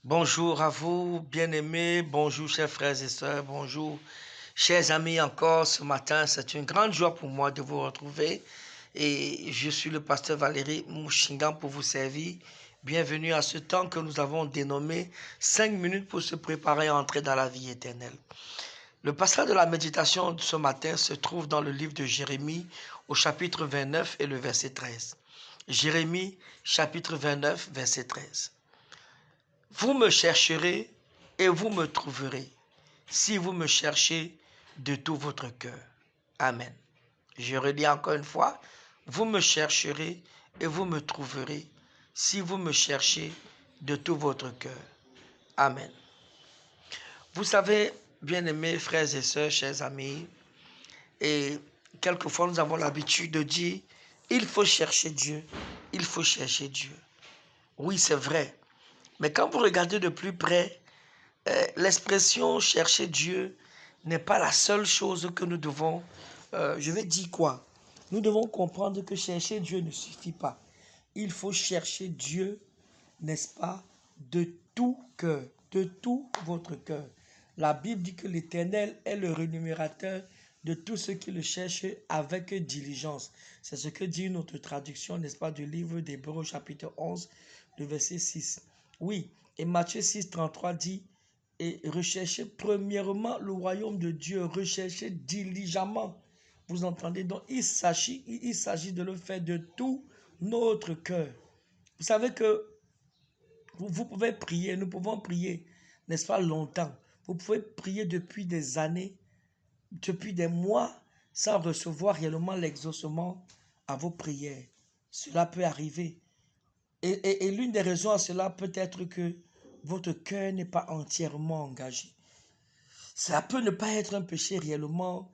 Bonjour à vous, bien-aimés, bonjour chers frères et sœurs, bonjour chers amis encore ce matin. C'est une grande joie pour moi de vous retrouver et je suis le pasteur Valérie Mouchingan pour vous servir. Bienvenue à ce temps que nous avons dénommé 5 minutes pour se préparer à entrer dans la vie éternelle. Le passage de la méditation de ce matin se trouve dans le livre de Jérémie au chapitre 29 et le verset 13. Jérémie chapitre 29 verset 13. Vous me chercherez et vous me trouverez, si vous me cherchez de tout votre cœur. Amen. Je redis encore une fois, vous me chercherez et vous me trouverez, si vous me cherchez de tout votre cœur. Amen. Vous savez, bien-aimés frères et sœurs, chers amis, et quelquefois nous avons l'habitude de dire, il faut chercher Dieu, il faut chercher Dieu. Oui, c'est vrai. Mais quand vous regardez de plus près, l'expression chercher Dieu n'est pas la seule chose que nous devons, je vais dire quoi? Nous devons comprendre que chercher Dieu ne suffit pas. Il faut chercher Dieu, n'est-ce pas, de tout cœur, de tout votre cœur. La Bible dit que l'Éternel est le rémunérateur de tous ceux qui le cherchent avec diligence. C'est ce que dit notre traduction, n'est-ce pas, du livre d'Hébreux chapitre 11, le verset 6. Oui, et Matthieu 6, 33 dit, et recherchez premièrement le royaume de Dieu, recherchez diligemment. Vous entendez? Donc, il s'agit de le faire de tout notre cœur. Vous savez que vous pouvez prier, nous pouvons prier, n'est-ce pas, longtemps. Vous pouvez prier depuis des années, depuis des mois, sans recevoir réellement l'exaucement à vos prières. Cela peut arriver. Et l'une des raisons à cela peut être que votre cœur n'est pas entièrement engagé. Ça peut ne pas être un péché réellement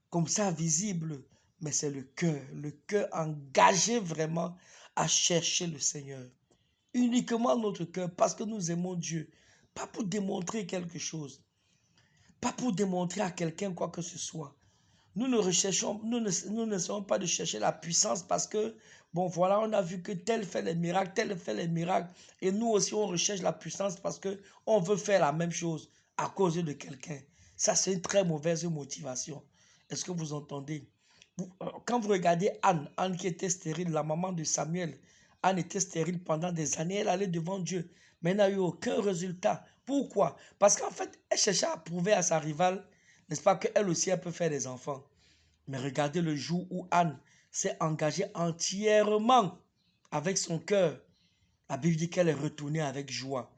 comme ça visible, mais c'est le cœur engagé vraiment à chercher le Seigneur. Uniquement notre cœur, parce que nous aimons Dieu, pas pour démontrer quelque chose, pas pour démontrer à quelqu'un quoi que ce soit. Nous n'essayons pas de chercher la puissance parce que, bon voilà, on a vu que tel fait les miracles, tel fait les miracles. Et nous aussi, on recherche la puissance parce qu'on veut faire la même chose à cause de quelqu'un. Ça, c'est une très mauvaise motivation. Est-ce que vous entendez? Quand vous regardez Anne qui était stérile, la maman de Samuel, Anne était stérile pendant des années, elle allait devant Dieu, mais elle n'a eu aucun résultat. Pourquoi? Parce qu'en fait, elle cherchait à prouver à sa rivale, n'est-ce pas, qu'elle aussi, elle peut faire des enfants. Mais regardez le jour où Anne s'est engagée entièrement avec son cœur. La Bible dit qu'elle est retournée avec joie.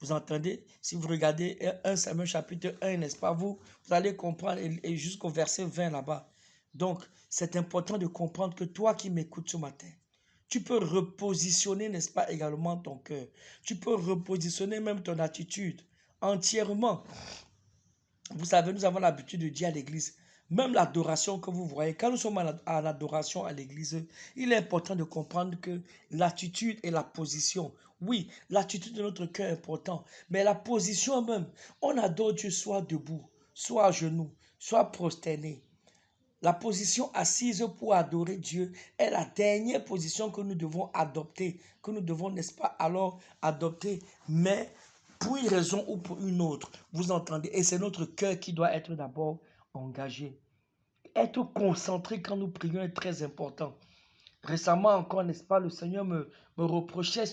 Vous entendez? Si vous regardez 1 Samuel chapitre 1, n'est-ce pas, vous allez comprendre et jusqu'au verset 20 là-bas. Donc, c'est important de comprendre que toi qui m'écoutes ce matin, tu peux repositionner, n'est-ce pas, également ton cœur. Tu peux repositionner même ton attitude entièrement. Vous savez, nous avons l'habitude de dire à l'église, même l'adoration que vous voyez, quand nous sommes à l'adoration à l'église, il est important de comprendre que l'attitude et la position, oui, l'attitude de notre cœur est importante, mais la position même, on adore Dieu soit debout, soit à genoux, soit prosterné. La position assise pour adorer Dieu est la dernière position que nous devons adopter, que nous devons, n'est-ce pas, alors adopter, mais pour une raison ou pour une autre, vous entendez, et c'est notre cœur qui doit être d'abord engagé. Être concentré quand nous prions est très important. Récemment encore, n'est-ce pas, le Seigneur me reprochait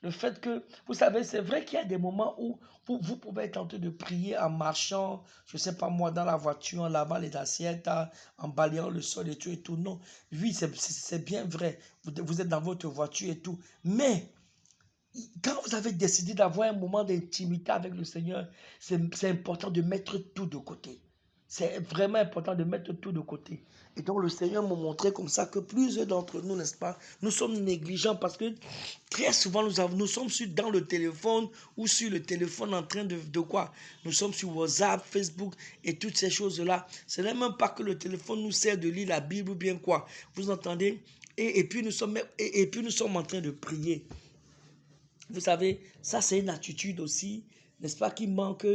le fait que, vous savez, c'est vrai qu'il y a des moments où vous pouvez être tenté de prier en marchant, je ne sais pas moi, dans la voiture, en lavant les assiettes, en balayant le sol et tout. Non, oui, c'est bien vrai. Vous êtes dans votre voiture et tout. Mais quand vous avez décidé d'avoir un moment d'intimité avec le Seigneur, c'est important de mettre tout de côté. C'est vraiment important de mettre tout de côté. Et donc le Seigneur m'a montré comme ça que plusieurs d'entre nous, n'est-ce pas, nous sommes négligents parce que très souvent nous sommes dans le téléphone ou sur le téléphone en train de quoi? Nous sommes sur WhatsApp, Facebook et toutes ces choses-là. Ce n'est même pas que le téléphone nous sert de lire la Bible ou bien quoi. Vous entendez? Et puis nous sommes en train de prier. Vous savez, ça c'est une attitude aussi, n'est-ce pas, qui manque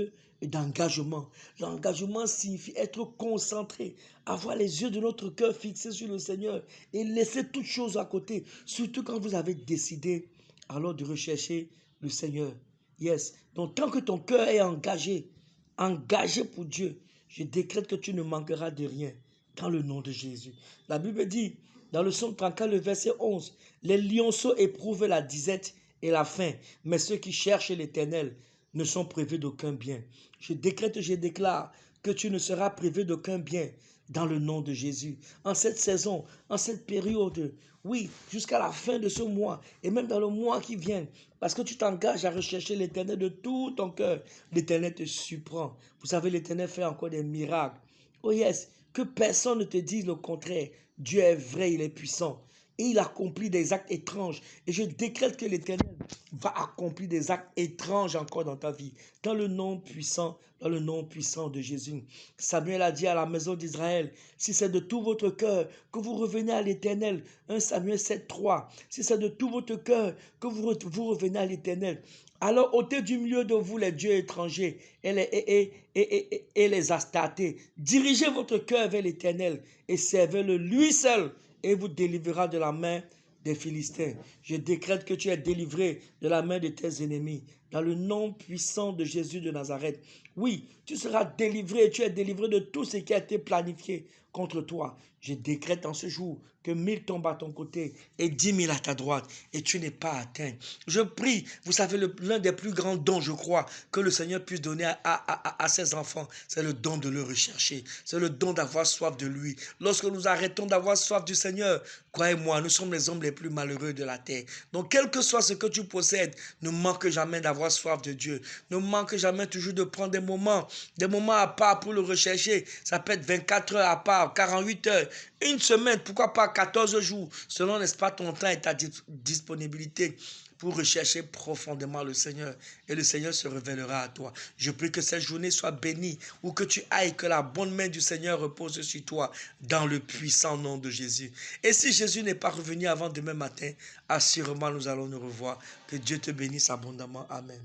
d'engagement. L'engagement signifie être concentré, avoir les yeux de notre cœur fixés sur le Seigneur et laisser toutes choses à côté, surtout quand vous avez décidé alors de rechercher le Seigneur. Yes. Donc, tant que ton cœur est engagé pour Dieu, je décrète que tu ne manqueras de rien dans le nom de Jésus. La Bible dit, dans le psaume 34, le verset 11, les lionceaux éprouvent la disette et la faim, mais ceux qui cherchent l'Éternel ne sont privés d'aucun bien. Je décrète, je déclare que tu ne seras privé d'aucun bien dans le nom de Jésus. En cette saison, en cette période, oui, jusqu'à la fin de ce mois et même dans le mois qui vient, parce que tu t'engages à rechercher l'Éternel de tout ton cœur, l'Éternel te surprend. Vous savez, l'Éternel fait encore des miracles. Oh yes, que personne ne te dise le contraire. Dieu est vrai, il est puissant. Et il accomplit des actes étranges. Et je décrète que l'Éternel va accomplir des actes étranges encore dans ta vie. Dans le nom puissant de Jésus. Samuel a dit à la maison d'Israël, si c'est de tout votre cœur que vous revenez à l'Éternel, 1 Samuel 7, 3, si c'est de tout votre cœur que vous revenez à l'Éternel, alors ôtez du milieu de vous les dieux étrangers et les astartés. Dirigez votre cœur vers l'Éternel et servez-le lui seul et vous délivrera de la main des Philistins. Je décrète que tu es délivré de la main de tes ennemis. Dans le nom puissant de Jésus de Nazareth. Oui, tu seras délivré, tu es délivré de tout ce qui a été planifié contre toi. Je décrète en ce jour que 1000 tombent à ton côté et 10 000 à ta droite et tu n'es pas atteint. Je prie, vous savez, l'un des plus grands dons, je crois, que le Seigneur puisse donner à ses enfants, c'est le don de le rechercher. C'est le don d'avoir soif de lui. Lorsque nous arrêtons d'avoir soif du Seigneur, croyez-moi, nous sommes les hommes les plus malheureux de la terre. Donc, quel que soit ce que tu possèdes, ne manque jamais d'avoir soif de Dieu. Ne manque jamais toujours de prendre des moments à part pour le rechercher. Ça peut être 24 heures à part, 48 heures, une semaine, pourquoi pas 14 jours, selon, n'est-ce pas, ton temps et ta disponibilité pour rechercher profondément le Seigneur. Et le Seigneur se révélera à toi. Je prie que cette journée soit bénie, ou que tu ailles, que la bonne main du Seigneur repose sur toi, dans le puissant nom de Jésus. Et si Jésus n'est pas revenu avant demain matin, assurément nous allons nous revoir. Que Dieu te bénisse abondamment. Amen.